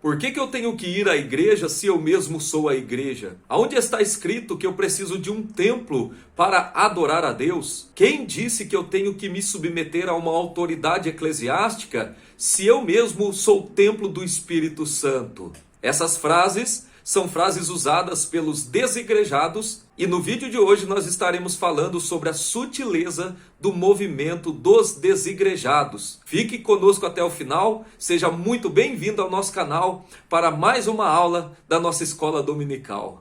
Por que eu tenho que ir à igreja se eu mesmo sou a igreja? Aonde está escrito que eu preciso de um templo para adorar a Deus? Quem disse que eu tenho que me submeter a uma autoridade eclesiástica se eu mesmo sou o templo do Espírito Santo? Essas frases são frases usadas pelos desigrejados e no vídeo de hoje nós estaremos falando sobre a sutileza do movimento dos desigrejados. Fique conosco até o final, seja muito bem-vindo ao nosso canal para mais uma aula da nossa escola dominical.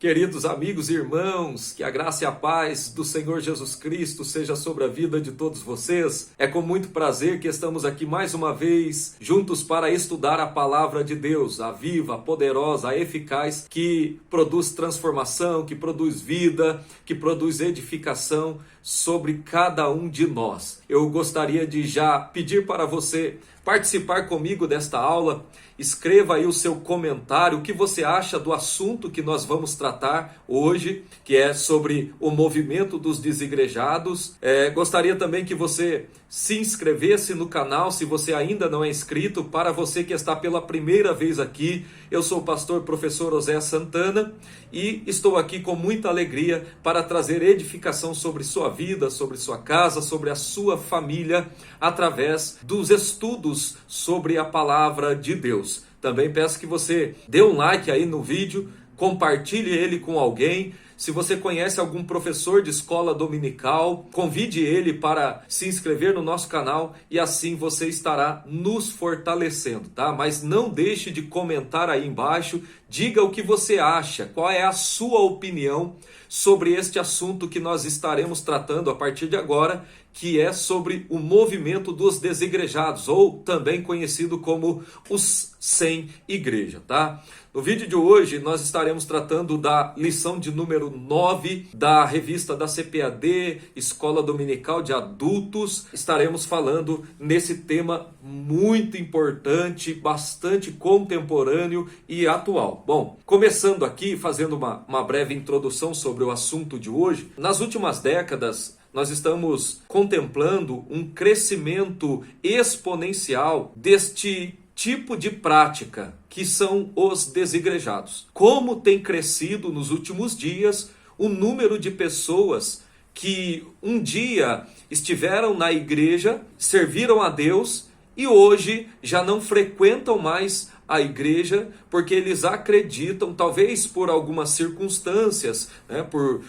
Queridos amigos e irmãos, que a graça e a paz do Senhor Jesus Cristo seja sobre a vida de todos vocês. É com muito prazer que estamos aqui mais uma vez juntos para estudar a palavra de Deus, a viva, a poderosa, a eficaz, que produz transformação, que produz vida, que produz edificação sobre cada um de nós. Eu gostaria de já pedir para você participar comigo desta aula. Escreva aí o seu comentário, o que você acha do assunto que nós vamos tratar hoje, que é sobre o movimento dos desigrejados. Gostaria também que você se inscrevesse no canal, se você ainda não é inscrito. Para você que está pela primeira vez aqui, eu sou o pastor professor Oséias Santana e estou aqui com muita alegria para trazer edificação sobre sua vida, sobre sua casa, sobre a sua família, através dos estudos sobre a palavra de Deus. Também peço que você dê um like aí no vídeo, compartilhe ele com alguém. Se você conhece algum professor de escola dominical, convide ele para se inscrever no nosso canal e assim você estará nos fortalecendo, tá? Mas não deixe de comentar aí embaixo, diga o que você acha, qual é a sua opinião sobre este assunto que nós estaremos tratando a partir de agora, que é sobre o movimento dos desigrejados, ou também conhecido como os sem igreja, tá? No vídeo de hoje nós estaremos tratando da lição de número 9 da revista da CPAD, Escola Dominical de Adultos. Estaremos falando nesse tema muito importante, bastante contemporâneo e atual. Bom, começando aqui, fazendo uma breve introdução sobre o assunto de hoje. Nas últimas décadas, nós estamos contemplando um crescimento exponencial deste tipo de prática, que são os desigrejados. Como tem crescido nos últimos dias o número de pessoas que um dia estiveram na igreja, serviram a Deus e hoje já não frequentam mais a igreja, porque eles acreditam, talvez por algumas circunstâncias, por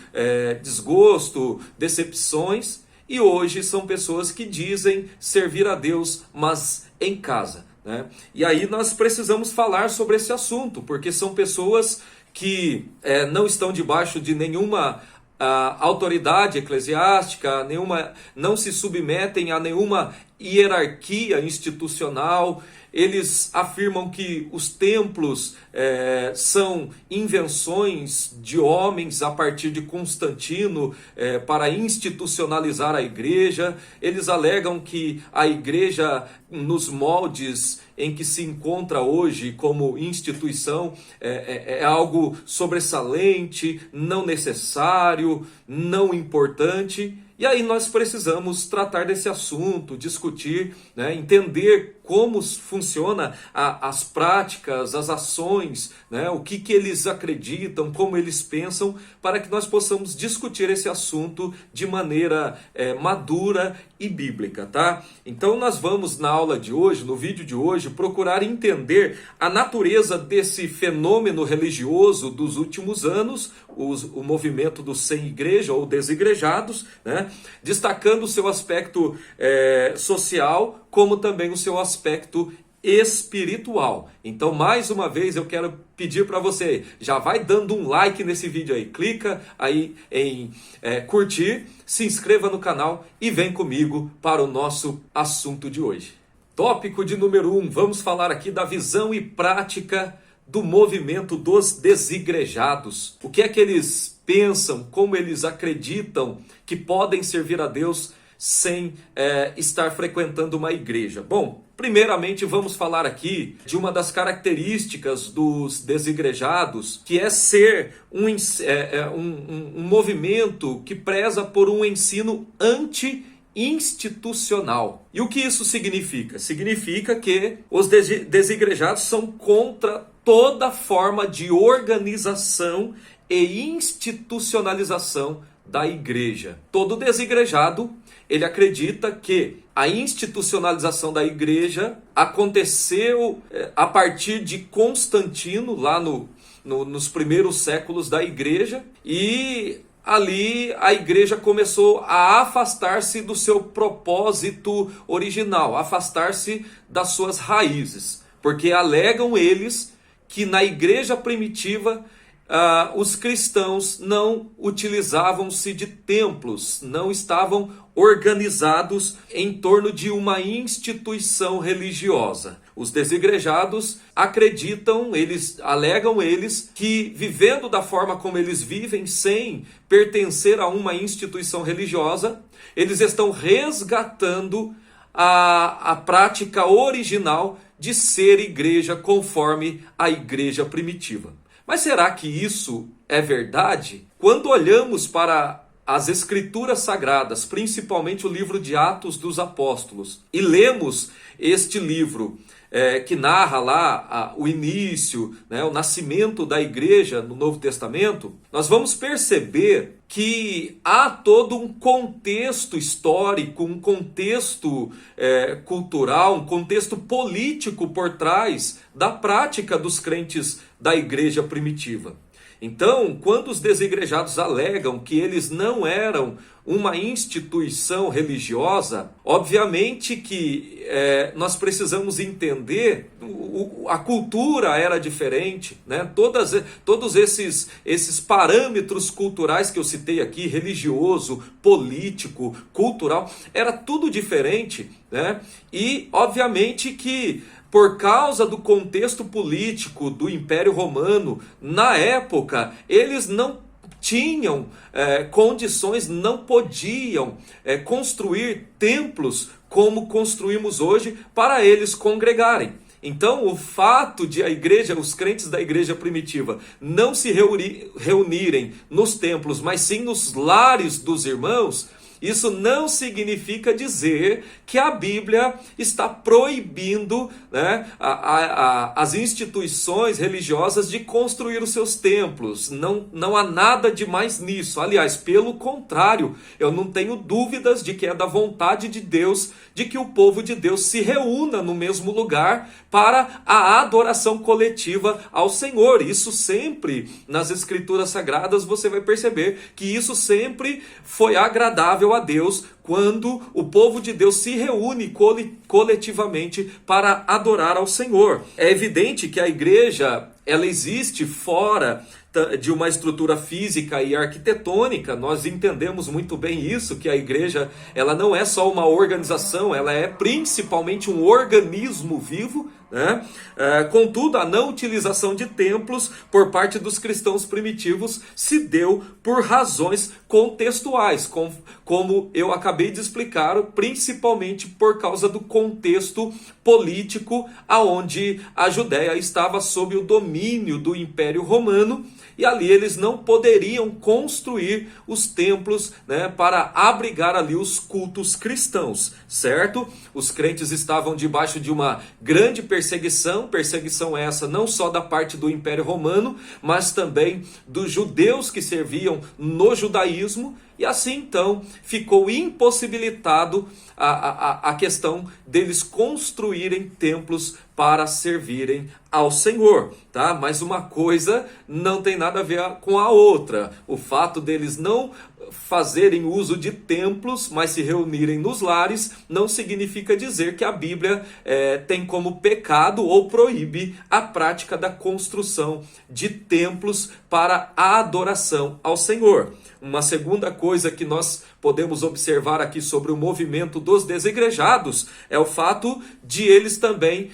desgosto, decepções, e hoje são pessoas que dizem servir a Deus, mas em casa. E aí nós precisamos falar sobre esse assunto, porque são pessoas que não estão debaixo de nenhuma autoridade eclesiástica, não se submetem a nenhuma hierarquia institucional. Eles afirmam que os templos são invenções de homens a partir de Constantino para institucionalizar a igreja. Eles alegam que a igreja, nos moldes em que se encontra hoje como instituição, é algo sobressalente, não necessário, não importante. E aí nós precisamos tratar desse assunto, discutir, entender como funciona as práticas, as ações, o que eles acreditam, como eles pensam, para que nós possamos discutir esse assunto de maneira madura e bíblica, tá? Então nós vamos na aula de hoje, no vídeo de hoje, procurar entender a natureza desse fenômeno religioso dos últimos anos, o movimento dos sem igreja ou desigrejados, destacando o seu aspecto social, como também o seu aspecto espiritual. Então, mais uma vez, eu quero pedir para você, já vai dando um like nesse vídeo aí, clica aí em curtir, se inscreva no canal e vem comigo para o nosso assunto de hoje. Tópico de número 1, vamos falar aqui da visão e prática do movimento dos desigrejados. O que é que eles pensam, como eles acreditam que podem servir a Deus sem estar frequentando uma igreja? Bom, primeiramente vamos falar aqui de uma das características dos desigrejados, que é ser um movimento que preza por um ensino anti-institucional. E o que isso significa? Significa que os desigrejados são contra toda forma de organização e institucionalização da igreja. Todo desigrejado, ele acredita que a institucionalização da igreja aconteceu a partir de Constantino, lá nos primeiros séculos da igreja, e ali a igreja começou a afastar-se do seu propósito original, afastar-se das suas raízes, porque alegam eles que na igreja primitiva os cristãos não utilizavam-se de templos, não estavam organizados em torno de uma instituição religiosa. Os desigrejados alegam eles, que vivendo da forma como eles vivem, sem pertencer a uma instituição religiosa, eles estão resgatando a prática original de ser igreja conforme a igreja primitiva. Mas será que isso é verdade? Quando olhamos para as Escrituras Sagradas, principalmente o livro de Atos dos Apóstolos, e lemos este livro que narra lá o início, o nascimento da igreja no Novo Testamento, nós vamos perceber que há todo um contexto histórico, um contexto cultural, um contexto político por trás da prática dos crentes da igreja primitiva. Então, quando os desigrejados alegam que eles não eram uma instituição religiosa, obviamente que nós precisamos entender a cultura era diferente, né? Todos esses parâmetros culturais que eu citei aqui, religioso, político, cultural, era tudo diferente, né? E obviamente que por causa do contexto político do Império Romano, na época, eles não tinham condições, não podiam construir templos como construímos hoje para eles congregarem. Então, o fato de os crentes da igreja primitiva, não se reunirem nos templos, mas sim nos lares dos irmãos, isso não significa dizer que a Bíblia está proibindo, né, as instituições religiosas de construir os seus templos. Não há nada de mais nisso. Aliás, pelo contrário, eu não tenho dúvidas de que é da vontade de Deus de que o povo de Deus se reúna no mesmo lugar para a adoração coletiva ao Senhor. Isso sempre, nas Escrituras Sagradas, você vai perceber que isso sempre foi agradável a Deus quando o povo de Deus se reúne coletivamente para adorar ao Senhor. É evidente que a igreja, ela existe fora de uma estrutura física e arquitetônica. Nós entendemos muito bem isso, que a igreja, ela não é só uma organização, ela é principalmente um organismo vivo, né? Contudo, a não utilização de templos por parte dos cristãos primitivos se deu por razões contextuais, como eu acabei de explicar, principalmente por causa do contexto político aonde a Judéia estava sob o domínio do Império Romano, e ali eles não poderiam construir os templos, né, para abrigar ali os cultos cristãos, certo? Os crentes estavam debaixo de uma grande perseguição essa não só da parte do Império Romano, mas também dos judeus que serviam no judaísmo, e assim então ficou impossibilitado a questão deles construírem templos para servirem ao Senhor, tá? Mas uma coisa não tem nada a ver com a outra. O fato deles não fazerem uso de templos, mas se reunirem nos lares, não significa dizer que a Bíblia tem como pecado ou proíbe a prática da construção de templos para a adoração ao Senhor. Uma segunda coisa que nós podemos observar aqui sobre o movimento dos desigrejados é o fato de eles também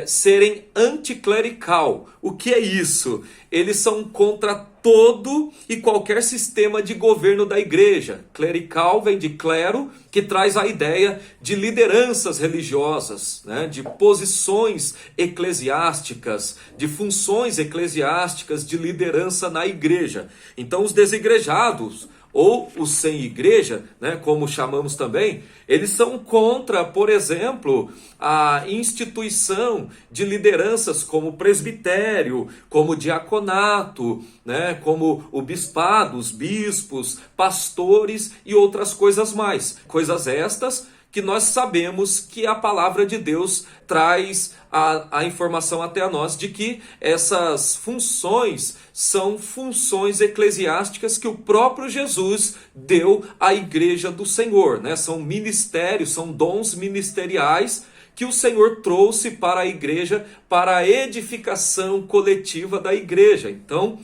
serem anticlerical. O que é isso? Eles são contra todo e qualquer sistema de governo da igreja. Clerical vem de clero, que traz a ideia de lideranças religiosas, né, de posições eclesiásticas, de funções eclesiásticas de liderança na igreja. Então os desigrejados, ou os sem igreja, né, como chamamos também, eles são contra, por exemplo, a instituição de lideranças como presbitério, como diaconato, né, como o bispado, os bispos, pastores e outras coisas mais. Coisas estas que nós sabemos que a palavra de Deus traz a informação até a nós de que essas funções são funções eclesiásticas que o próprio Jesus deu à igreja do Senhor, né? São ministérios, são dons ministeriais que o Senhor trouxe para a igreja, para a edificação coletiva da igreja. Então,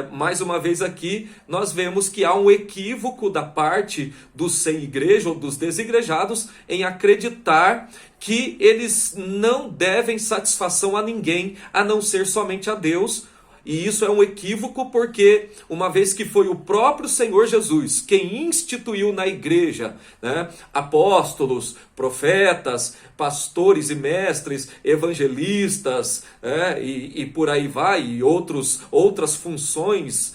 mais uma vez aqui, nós vemos que há um equívoco da parte dos sem igreja ou dos desigrejados em acreditar que eles não devem satisfação a ninguém, a não ser somente a Deus. E isso é um equívoco porque, uma vez que foi o próprio Senhor Jesus quem instituiu na igreja, né, apóstolos, profetas, pastores e mestres, evangelistas, e por aí vai, e outras funções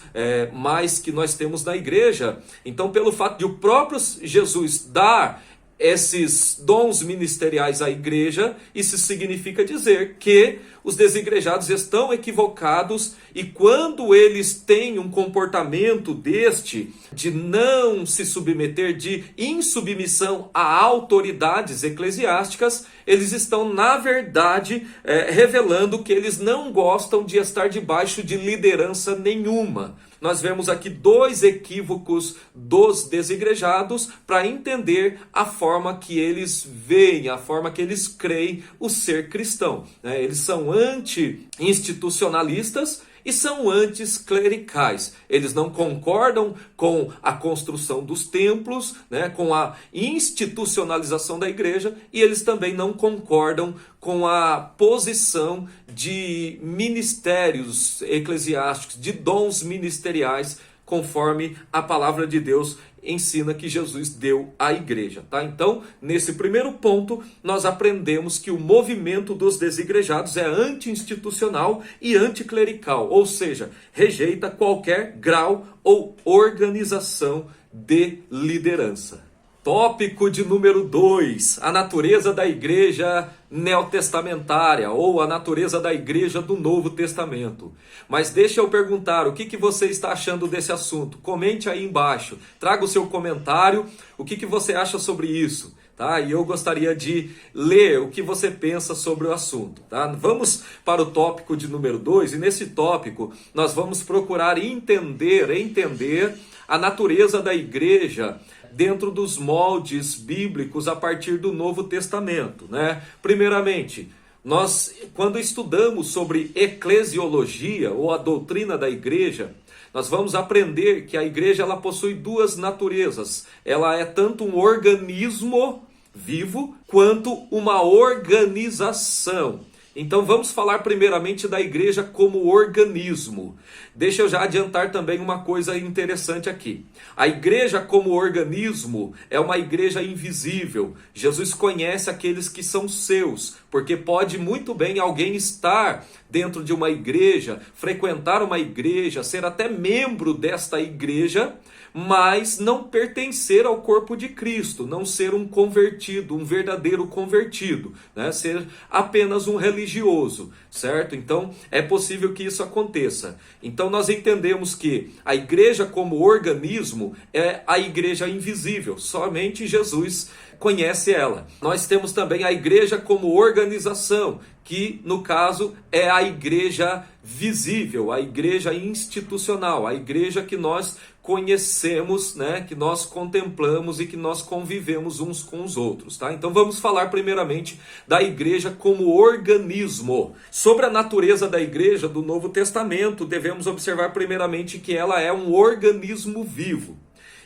mais que nós temos na igreja. Então, pelo fato de o próprio Jesus dar esses dons ministeriais à igreja, isso significa dizer que os desigrejados estão equivocados, e quando eles têm um comportamento deste, de não se submeter, de insubmissão a autoridades eclesiásticas, eles estão, na verdade, revelando que eles não gostam de estar debaixo de liderança nenhuma. Nós vemos aqui dois equívocos dos desigrejados para entender a forma que eles veem, a forma que eles creem o ser cristão. Eles são anti-institucionalistas e são anticlericais. Eles não concordam com a construção dos templos, né, com a institucionalização da igreja, e eles também não concordam com a posição de ministérios eclesiásticos, de dons ministeriais, conforme a palavra de Deus ensina que Jesus deu à igreja, tá? Então, nesse primeiro ponto, nós aprendemos que o movimento dos desigrejados é anti-institucional e anticlerical, ou seja, rejeita qualquer grau ou organização de liderança. Tópico de número 2, a natureza da igreja neotestamentária, ou a natureza da igreja do Novo Testamento. Mas deixa eu perguntar, o que você está achando desse assunto? Comente aí embaixo, traga o seu comentário, o que você acha sobre isso, tá? E eu gostaria de ler o que você pensa sobre o assunto, tá? Vamos para o tópico de número 2, e nesse tópico nós vamos procurar entender a natureza da igreja dentro dos moldes bíblicos a partir do Novo Testamento, né? Primeiramente, nós, quando estudamos sobre eclesiologia ou a doutrina da igreja, nós vamos aprender que a igreja ela possui duas naturezas. Ela é tanto um organismo vivo quanto uma organização. Então vamos falar primeiramente da igreja como organismo. Deixa eu já adiantar também uma coisa interessante aqui. A igreja como organismo é uma igreja invisível. Jesus conhece aqueles que são seus, porque pode muito bem alguém estar dentro de uma igreja, frequentar uma igreja, ser até membro desta igreja, mas não pertencer ao corpo de Cristo, não ser um convertido, um verdadeiro convertido, né? Ser apenas um religioso, certo? Então é possível que isso aconteça. Então nós entendemos que a igreja como organismo é a igreja invisível, somente Jesus conhece ela. Nós temos também a igreja como organização, que no caso é a igreja visível, a igreja institucional, a igreja que nós conhecemos, né, que nós contemplamos e que nós convivemos uns com os outros, tá? Então vamos falar primeiramente da igreja como organismo. Sobre a natureza da igreja do Novo Testamento, devemos observar primeiramente que ela é um organismo vivo.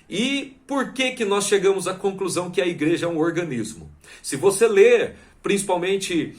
E por que nós chegamos à conclusão que a igreja é um organismo? Se você ler principalmente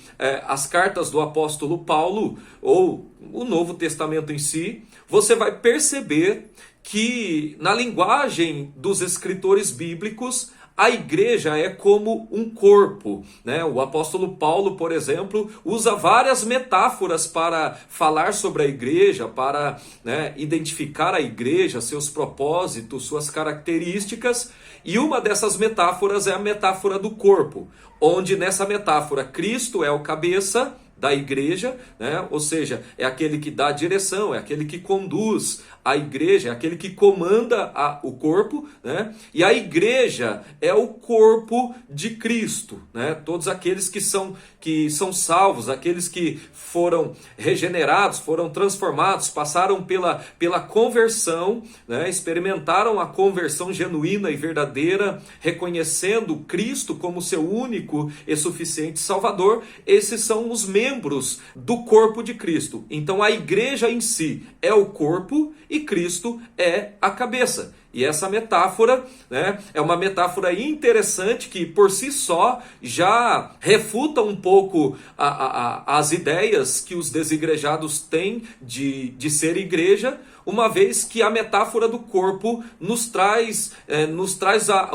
as cartas do apóstolo Paulo, ou o Novo Testamento em si, você vai perceber que na linguagem dos escritores bíblicos, a igreja é como um corpo, né? O apóstolo Paulo, por exemplo, usa várias metáforas para falar sobre a igreja, para, né, identificar a igreja, seus propósitos, suas características. E uma dessas metáforas é a metáfora do corpo, onde nessa metáfora Cristo é o cabeça da igreja, né? Ou seja, é aquele que dá a direção, é aquele que conduz a igreja, é aquele que comanda o corpo, né? E a igreja é o corpo de Cristo, né? Todos aqueles que são salvos, aqueles que foram regenerados, foram transformados, passaram pela conversão, né? Experimentaram a conversão genuína e verdadeira, reconhecendo Cristo como seu único e suficiente Salvador. Esses são os membros do corpo de Cristo. Então a igreja em si é o corpo e Cristo é a cabeça. E essa metáfora, né, é uma metáfora interessante que por si só já refuta um pouco as ideias que os desigrejados têm de ser igreja, uma vez que a metáfora do corpo nos traz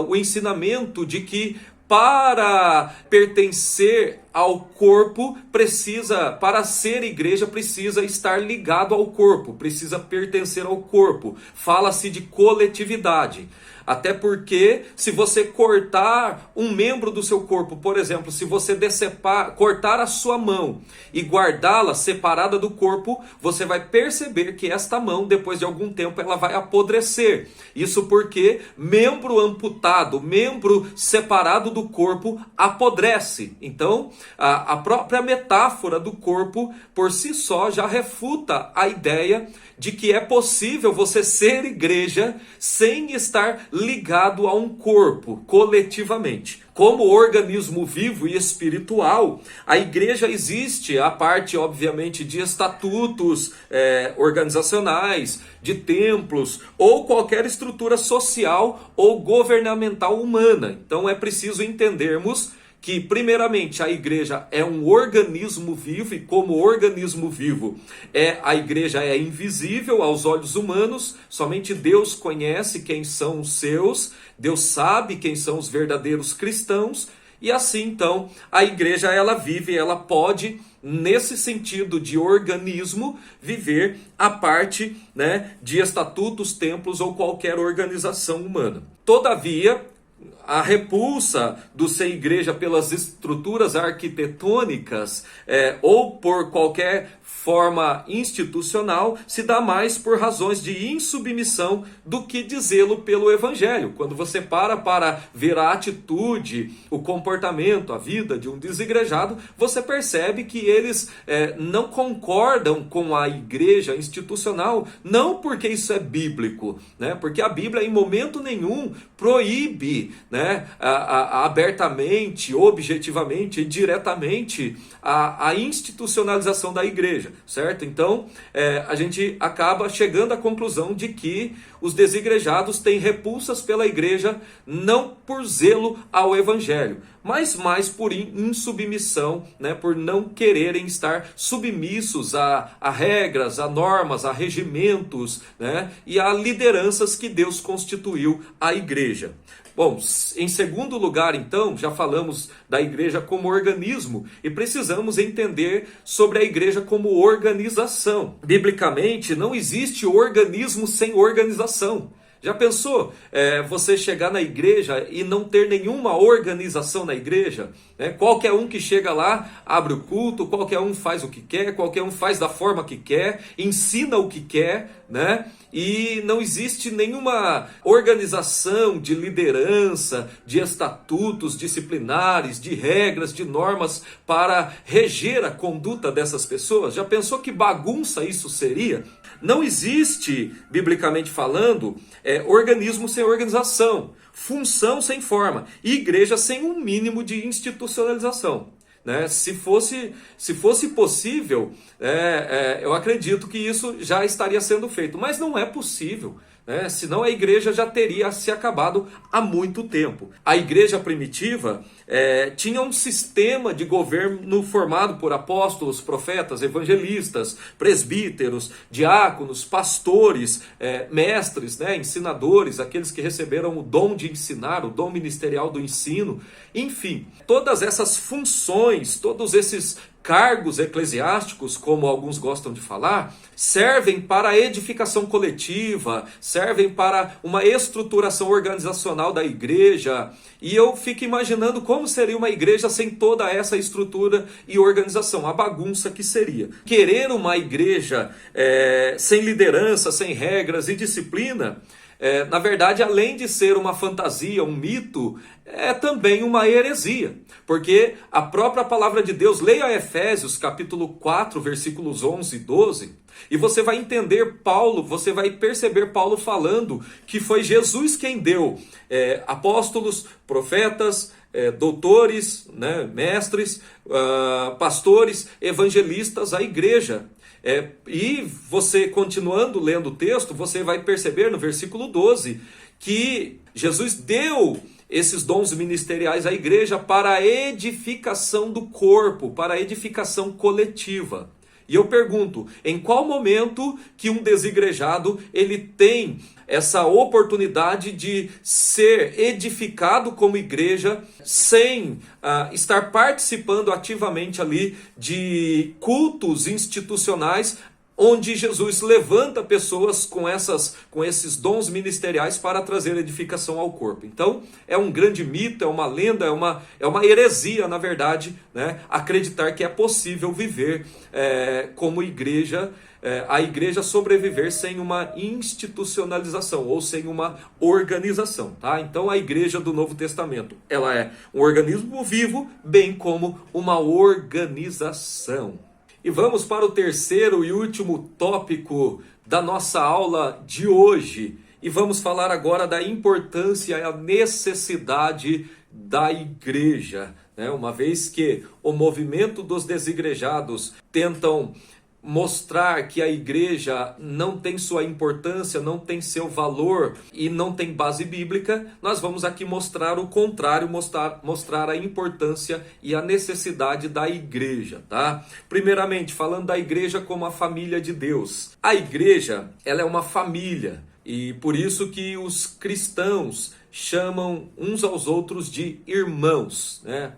o ensinamento de que para pertencer ao corpo, para ser igreja, precisa estar ligado ao corpo, precisa pertencer ao corpo. Fala-se de coletividade. Até porque, se você cortar um membro do seu corpo, por exemplo, se você cortar a sua mão e guardá-la separada do corpo, você vai perceber que esta mão, depois de algum tempo, ela vai apodrecer. Isso porque membro amputado, membro separado do corpo, apodrece. Então, a própria metáfora do corpo, por si só, já refuta a ideia de que é possível você ser igreja sem estar ligado a um corpo, coletivamente. Como organismo vivo e espiritual, a igreja existe a parte, obviamente, de estatutos organizacionais, de templos, ou qualquer estrutura social ou governamental humana. Então é preciso entendermos que, primeiramente, a igreja é um organismo vivo, e como organismo vivo, a igreja é invisível aos olhos humanos, somente Deus conhece quem são os seus, Deus sabe quem são os verdadeiros cristãos, e assim, então, a igreja, ela vive, ela pode, nesse sentido de organismo, viver a parte, né, de estatutos, templos ou qualquer organização humana. Todavia, a repulsa do ser igreja pelas estruturas arquitetônicas ou por qualquer forma institucional se dá mais por razões de insubmissão do que de zelo pelo evangelho. Quando você para ver a atitude, o comportamento, a vida de um desigrejado, você percebe que eles não concordam com a igreja institucional, não porque isso é bíblico, né? Porque a Bíblia em momento nenhum proíbe, né, abertamente, objetivamente e diretamente a institucionalização da igreja, certo? Então, a gente acaba chegando à conclusão de que os desigrejados têm repulsas pela igreja não por zelo ao evangelho, mas mais por insubmissão, né, por não quererem estar submissos a regras, a normas, a regimentos, né, e a lideranças que Deus constituiu à igreja. Bom, em segundo lugar, então, já falamos da igreja como organismo e precisamos entender sobre a igreja como organização. Biblicamente, não existe organismo sem organização. Já pensou você chegar na igreja e não ter nenhuma organização na igreja? Qualquer um que chega lá, abre o culto, qualquer um faz o que quer, qualquer um faz da forma que quer, ensina o que quer, né? E não existe nenhuma organização de liderança, de estatutos disciplinares, de regras, de normas para reger a conduta dessas pessoas. Já pensou que bagunça isso seria? Não existe, biblicamente falando, organismo sem organização, função sem forma, e igreja sem um mínimo de institucionalização. Né? Se fosse possível, eu acredito que isso já estaria sendo feito, mas não é possível. né? Senão a igreja já teria se acabado há muito tempo. A igreja primitiva tinha um sistema de governo formado por apóstolos, profetas, evangelistas, presbíteros, diáconos, pastores, mestres, né? Ensinadores, aqueles que receberam o dom de ensinar, o dom ministerial do ensino. Enfim, todas essas funções, todos esses cargos eclesiásticos, como alguns gostam de falar, servem para a edificação coletiva, servem para uma estruturação organizacional da igreja. E eu fico imaginando como seria uma igreja sem toda essa estrutura e organização, a bagunça que seria. Querer uma igreja sem liderança, sem regras e disciplina, na verdade, além de ser uma fantasia, um mito, é também uma heresia. Porque a própria palavra de Deus, leia Efésios capítulo 4, versículos 11 e 12, e você vai entender Paulo, você vai perceber Paulo falando que foi Jesus quem deu apóstolos, profetas, doutores, né, mestres, pastores, evangelistas à igreja. E você, continuando lendo o texto, você vai perceber no versículo 12 que Jesus deu esses dons ministeriais à igreja para a edificação do corpo, para a edificação coletiva. E eu pergunto, em qual momento que um desigrejado ele tem essa oportunidade de ser edificado como igreja sem estar participando ativamente ali de cultos institucionais, onde Jesus levanta pessoas com esses dons ministeriais para trazer edificação ao corpo. Então, é um grande mito, é uma lenda, é uma heresia, na verdade, né? Acreditar que é possível viver como igreja, a igreja sobreviver sem uma institucionalização ou sem uma organização, tá? Então, a igreja do Novo Testamento, ela é um organismo vivo, bem como uma organização. E vamos para o terceiro e último tópico da nossa aula de hoje. E vamos falar agora da importância e a necessidade da igreja, né? Uma vez que o movimento dos desigrejados tentam mostrar que a igreja não tem sua importância, não tem seu valor e não tem base bíblica, nós vamos aqui mostrar o contrário, mostrar a importância e a necessidade da igreja, tá? Primeiramente, falando da igreja como a família de Deus. A igreja, ela é uma família e por isso que os cristãos chamam uns aos outros de irmãos, né?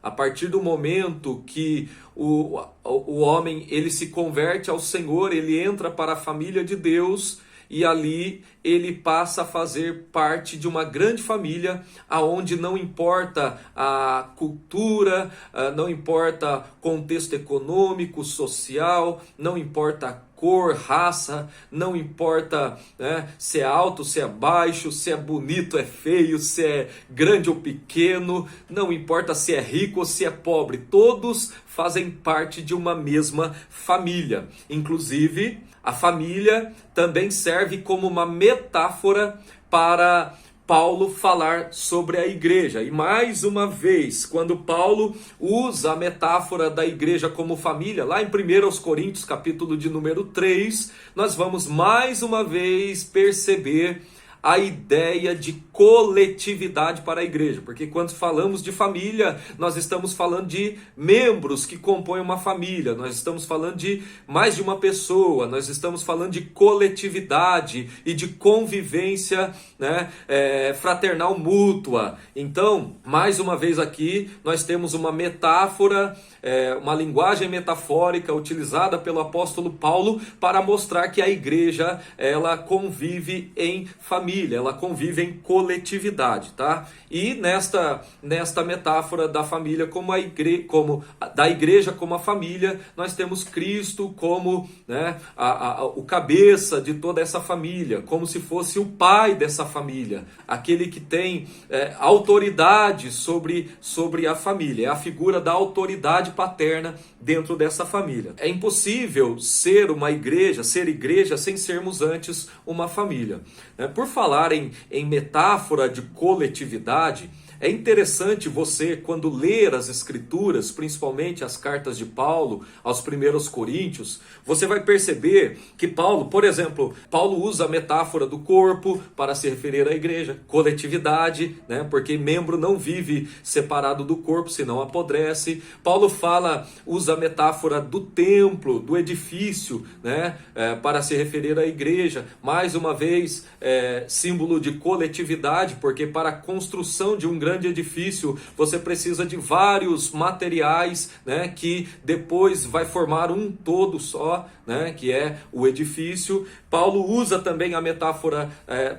A partir do momento que o homem ele se converte ao Senhor, ele entra para a família de Deus e ali ele passa a fazer parte de uma grande família, aonde não importa a cultura, não importa contexto econômico, social, não importa cor, raça, não importa, né, se é alto, se é baixo, se é bonito, é feio, se é grande ou pequeno, não importa se é rico ou se é pobre, todos fazem parte de uma mesma família. Inclusive, a família também serve como uma metáfora para Paulo falar sobre a igreja. E mais uma vez, quando Paulo usa a metáfora da igreja como família, lá em 1 Coríntios, capítulo de número 3, nós vamos mais uma vez perceber a ideia de coletividade para a igreja, porque quando falamos de família, nós estamos falando de membros que compõem uma família, nós estamos falando de mais de uma pessoa, nós estamos falando de coletividade e de convivência, né, fraternal mútua. Então, mais uma vez aqui, nós temos uma metáfora, uma linguagem metafórica utilizada pelo apóstolo Paulo para mostrar que a igreja, ela convive em família, ela convive em coletividade, tá? E nesta metáfora da família da igreja como a família, nós temos Cristo como, né, o cabeça de toda essa família, como se fosse o pai dessa família, aquele que tem autoridade sobre a família, é a figura da autoridade paterna dentro dessa família. É impossível ser igreja sem sermos antes uma família. Por falar em metáfora de coletividade, É interessante você, quando ler as Escrituras, principalmente as cartas de Paulo aos primeiros Coríntios, você vai perceber que Paulo, por exemplo, Paulo usa a metáfora do corpo para se referir à igreja, coletividade, né? Porque membro não vive separado do corpo, senão apodrece. Paulo usa a metáfora do templo, do edifício, né? Para se referir à igreja, mais uma vez, símbolo de coletividade, porque para a construção de um grande edifício você precisa de vários materiais, né? Que depois vai formar um todo só, né? Que é o edifício. Paulo usa também a metáfora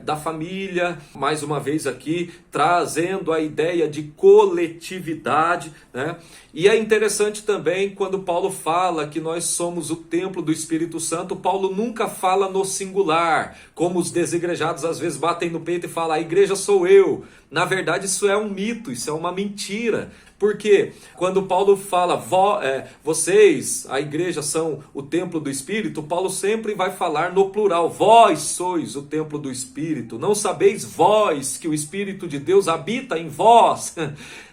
da família, mais uma vez aqui, trazendo a ideia de coletividade, né? E é interessante também quando Paulo fala que nós somos o templo do Espírito Santo, Paulo nunca fala no singular, como os desigrejados às vezes batem no peito e falam, a igreja sou eu. Na verdade isso é um mito, isso é uma mentira. Porque quando Paulo fala, vocês, a igreja, são o templo do Espírito, Paulo sempre vai falar no plural, vós sois o templo do Espírito, não sabeis vós que o Espírito de Deus habita em vós?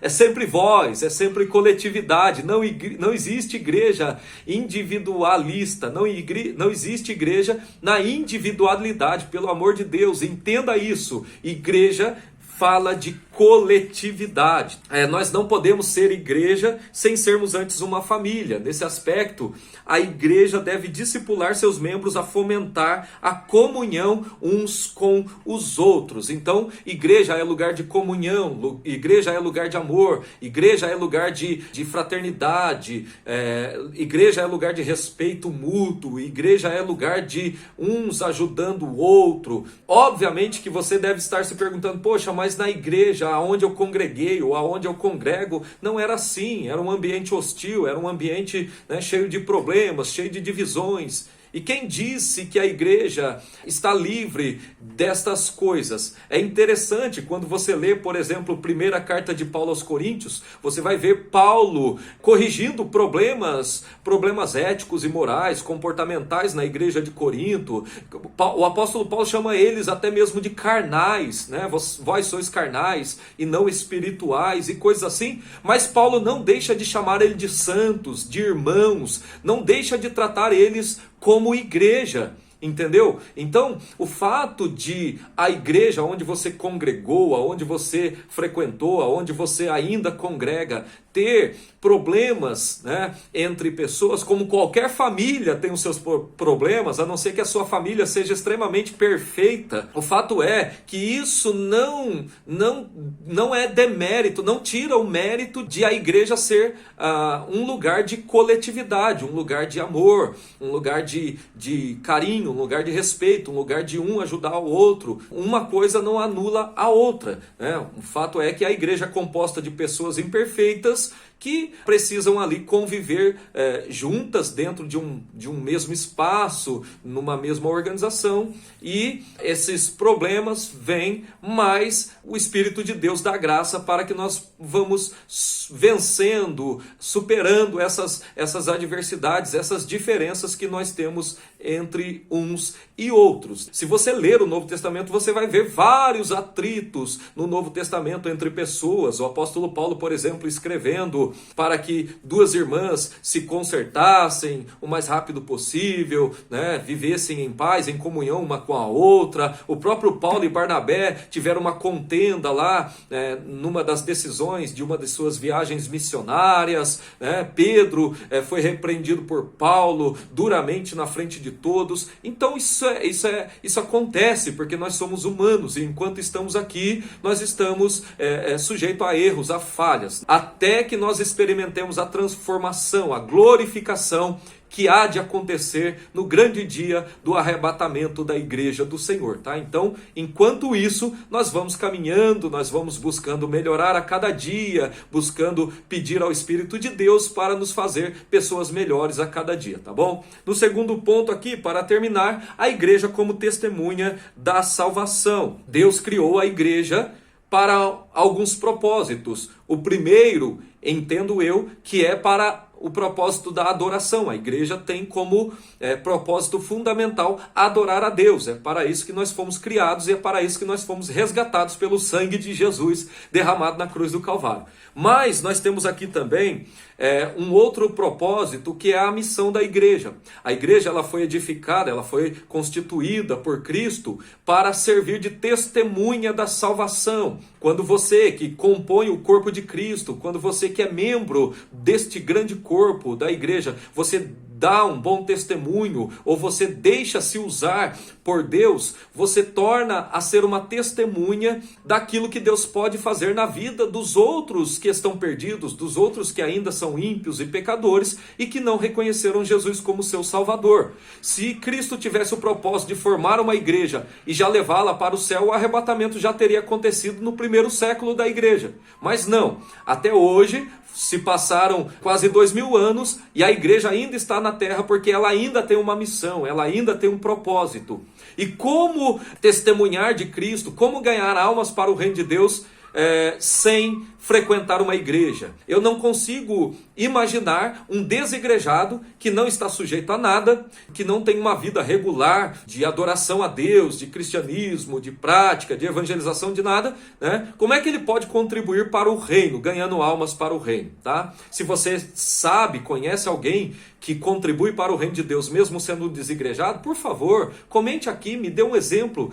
É sempre vós, é sempre coletividade, não existe igreja individualista, não existe igreja na individualidade, pelo amor de Deus, entenda isso, igreja fala de coletividade. Nós não podemos ser igreja sem sermos antes uma família. Nesse aspecto, a igreja deve discipular seus membros a fomentar a comunhão uns com os outros. Então, igreja é lugar de comunhão, igreja é lugar de amor, igreja é lugar de fraternidade, igreja é lugar de respeito mútuo, igreja é lugar de uns ajudando o outro. Obviamente que você deve estar se perguntando, poxa, mas na igreja aonde eu congreguei ou aonde eu congrego, não era assim, era um ambiente hostil, era um ambiente, né, cheio de problemas, cheio de divisões. E quem disse que a igreja está livre destas coisas? É interessante quando você lê, por exemplo, a primeira carta de Paulo aos Coríntios, você vai ver Paulo corrigindo problemas éticos e morais, comportamentais na igreja de Corinto. O apóstolo Paulo chama eles até mesmo de carnais, né? Vós sois carnais e não espirituais e coisas assim. Mas Paulo não deixa de chamar eles de santos, de irmãos, não deixa de tratar eles como igreja, entendeu? Então, o fato de a igreja onde você congregou, aonde você frequentou, aonde você ainda congrega, ter problemas, né, entre pessoas, como qualquer família tem os seus problemas, a não ser que a sua família seja extremamente perfeita. O fato é que isso não é demérito, não tira o mérito de a igreja ser um lugar de coletividade, um lugar de amor, um lugar de carinho, um lugar de respeito, um lugar de um ajudar o outro. Uma coisa não anula a outra, né? O fato é que a igreja é composta de pessoas imperfeitas que precisam ali conviver juntas dentro de um mesmo espaço, numa mesma organização, e esses problemas vêm, mas o Espírito de Deus dá graça para que nós vamos vencendo, superando essas adversidades, essas diferenças que nós temos entre uns e outros. Se você ler o Novo Testamento, você vai ver vários atritos no Novo Testamento entre pessoas. O apóstolo Paulo, por exemplo, escrevendo para que duas irmãs se consertassem o mais rápido possível, né? Vivessem em paz, em comunhão uma com a outra. O próprio Paulo e Barnabé tiveram uma contenda lá, numa das decisões de uma de suas viagens missionárias, né? Pedro foi repreendido por Paulo duramente na frente de todos. Então isso acontece porque nós somos humanos e enquanto estamos aqui nós estamos sujeitos a erros, a falhas, até que nós experimentemos a transformação, a glorificação que há de acontecer no grande dia do arrebatamento da igreja do Senhor, tá? Então, enquanto isso, nós vamos caminhando, nós vamos buscando melhorar a cada dia, buscando pedir ao Espírito de Deus para nos fazer pessoas melhores a cada dia, tá bom? No segundo ponto aqui, para terminar, a igreja como testemunha da salvação. Deus criou a igreja para alguns propósitos. O primeiro, entendo eu, que é para o propósito da adoração. A igreja tem como propósito fundamental adorar a Deus. É para isso que nós fomos criados e é para isso que nós fomos resgatados pelo sangue de Jesus derramado na cruz do Calvário. Mas nós temos aqui também um outro propósito, que é a missão da igreja. A igreja ela foi edificada, ela foi constituída por Cristo para servir de testemunha da salvação. Quando você que compõe o corpo de Cristo, quando você que é membro deste grande corpo da igreja, você dá um bom testemunho, ou você deixa-se usar por Deus, você torna a ser uma testemunha daquilo que Deus pode fazer na vida dos outros que estão perdidos, dos outros que ainda são ímpios e pecadores e que não reconheceram Jesus como seu Salvador. Se Cristo tivesse o propósito de formar uma igreja e já levá-la para o céu, o arrebatamento já teria acontecido no primeiro século da igreja. Mas não, até hoje se passaram quase 2000 anos e a igreja ainda está na terra porque ela ainda tem uma missão, ela ainda tem um propósito. E como testemunhar de Cristo, como ganhar almas para o reino de Deus sem frequentar uma igreja? Eu não consigo imaginar um desigrejado que não está sujeito a nada, que não tem uma vida regular de adoração a Deus, de cristianismo, de prática, de evangelização, de nada, né? Como é que ele pode contribuir para o reino, ganhando almas para o reino, tá? Se você sabe, conhece alguém que contribui para o reino de Deus, mesmo sendo um desigrejado, por favor, comente aqui, me dê um exemplo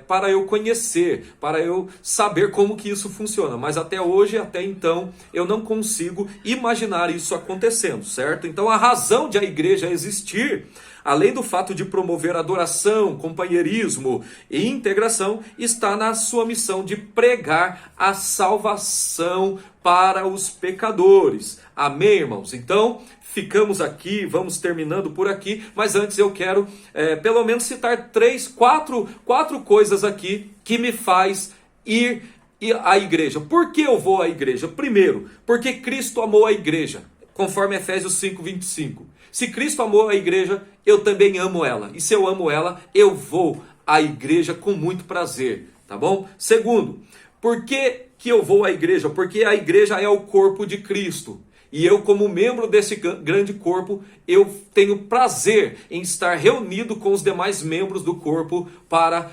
para eu conhecer, para eu saber como que isso funciona. Mas até hoje, até então, eu não consigo imaginar isso acontecendo, certo? Então a razão de a igreja existir, além do fato de promover adoração, companheirismo e integração, está na sua missão de pregar a salvação para os pecadores. Amém, irmãos? Então, ficamos aqui, vamos terminando por aqui, mas antes eu quero pelo menos citar quatro coisas aqui que me faz ir à igreja. Por que eu vou à igreja? Primeiro, porque Cristo amou a igreja, conforme Efésios 5:25. Se Cristo amou a igreja, eu também amo ela. E se eu amo ela, eu vou à igreja com muito prazer, tá bom? Segundo, por que eu vou à igreja? Porque a igreja é o corpo de Cristo. E eu, como membro desse grande corpo, eu tenho prazer em estar reunido com os demais membros do corpo para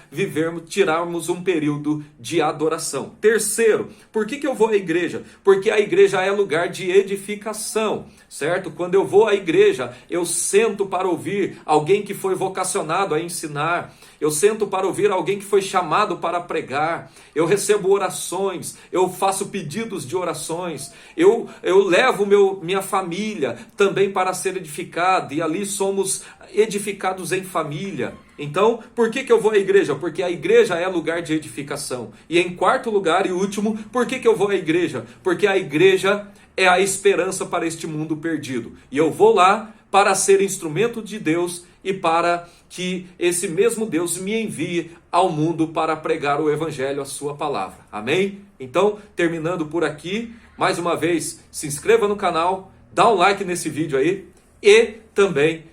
tirarmos um período de adoração. Terceiro, por que eu vou à igreja? Porque a igreja é lugar de edificação, certo? Quando eu vou à igreja, eu sento para ouvir alguém que foi vocacionado a ensinar. Eu sento para ouvir alguém que foi chamado para pregar. Eu recebo orações. Eu faço pedidos de orações. Eu levo minha família também para ser edificada. E ali somos edificados em família. Então, por que eu vou à igreja? Porque a igreja é lugar de edificação. E em quarto lugar e último, por que eu vou à igreja? Porque a igreja é a esperança para este mundo perdido. E eu vou lá para ser instrumento de Deus e para que esse mesmo Deus me envie ao mundo para pregar o evangelho, a sua palavra. Amém? Então, terminando por aqui, mais uma vez, se inscreva no canal, dá um like nesse vídeo aí e também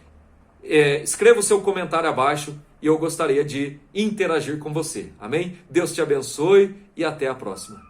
escreva o seu comentário abaixo e eu gostaria de interagir com você. Amém? Deus te abençoe e até a próxima.